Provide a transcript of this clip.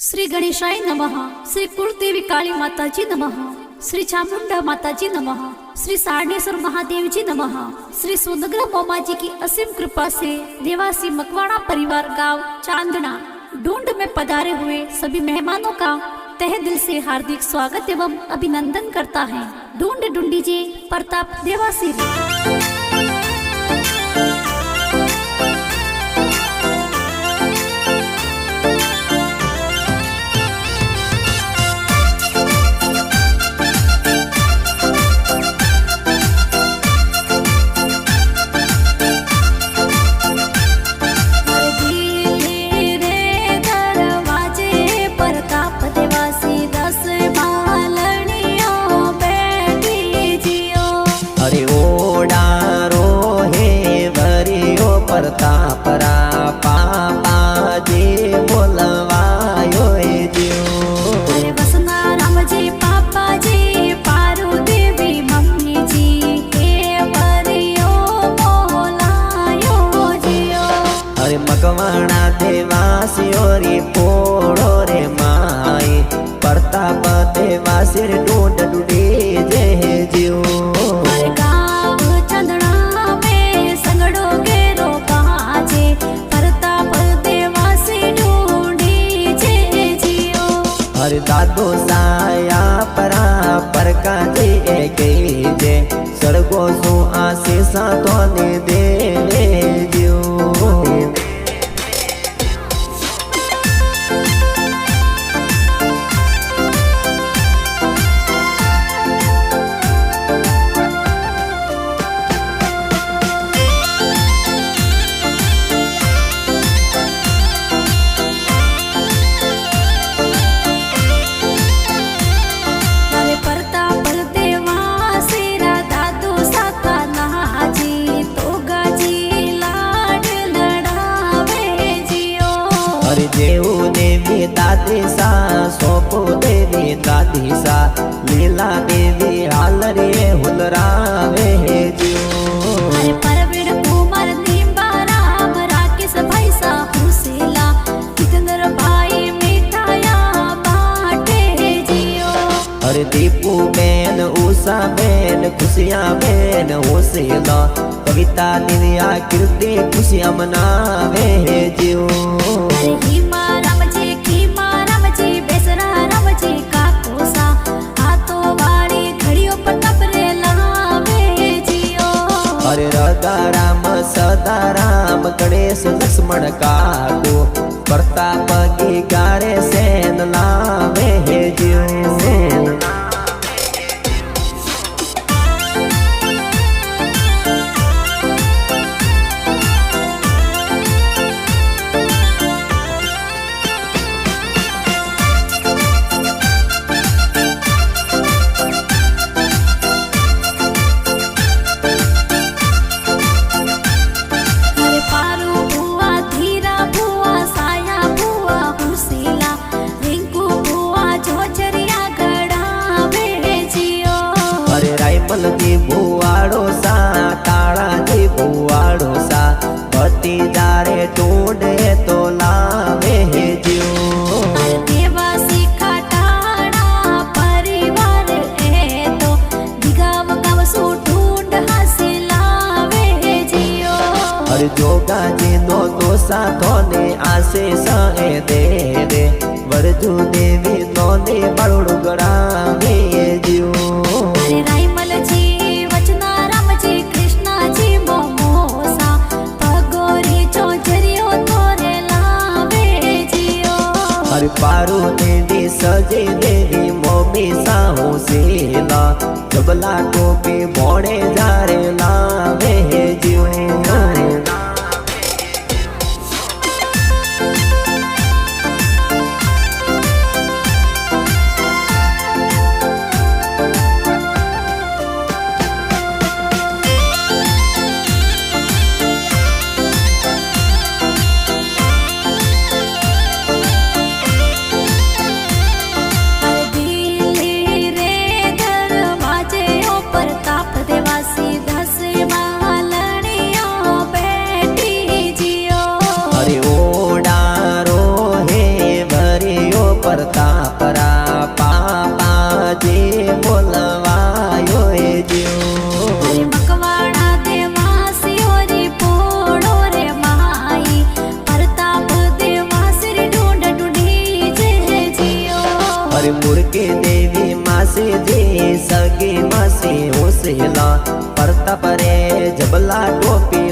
श्री गणेशाय नमः। श्री कुलदेवी काली माता जी नमः। श्री चामुंडा माता जी नमः। श्री सारणेश्वर महादेव जी नमः। श्री सोनग्रा मोमा जी की असीम कृपा से देवासी मकवाड़ा परिवार गांव चांदना ढूंढ में पधारे हुए सभी मेहमानों का तहे दिल से हार्दिक स्वागत एवं अभिनंदन करता है। ढूंढ ढूंढीजे प्रताप देवासी। प्रतापरा पापा जी बोलवायो जियो। अरे वसना राम जी पापा जी पारू देवी मम्मी जी के परियो बोलायो जियो। अरे मकवाणा देवासियो रे पोड़ो रे माई प्रताप देवासी रे ढूंढ ढूंढी जे जियो। दादो साया परा पर का जे जे सड़को सो आशीष तो ने दे जियो। देव देवी दादी सा सोपो देवी दादी सा लीला देवी हाल रे हुलरावे जियो। अरे परवीर कुमार नींबा राम राकेश भाई सा हुसेला कितनर भाई मिठाया बाटे जियो। अरे दीपू बेन उषा बेन खुशियां बेन हुसेला कविता दिव्या कीर्ति खुशियां मनावे जियो। अरे राधा राम सदा राम गणेश लक्ष्मण काको प्रताप की गारे सेन लावे जियो। जी भुआड़ो सा ताड़ा जी भुआड़ो सा भती जारे ढूंढे तो लावे जियो। देवासी खटाड़ा परिवार है तो दिगाव गाव सो ढूंढ हासिलावे जियो। अरे जोगा जी नो दोसा थोने आसे साए दे रे वरजू देवी नोने बड़ो गड़ावे जियो। अरे राइमल जी वचना राम जी कृष्णा जी मोमोसा पगोरी चौचरियो तोरे लावे जियो। अरे पारू देवी सजे देवी मोमी साहू सीला जबला टोपी मोड़े जारे लावे जियो। प्रताप देवासी दस महालणियों पे પ્રતાપરા પાપાજી બોલવાયો એ જીવ અરે મકવાણા દેવાસીઓ રે પોળો રે માઈ પ્રતાપ દેવાસી ઢૂંઢ ઢૂંઢી જે જીઓ અરે મુરકે દેવી માસે જે સગે માસે ઓસેલા પ્રતાપ રે જબલા ટોપી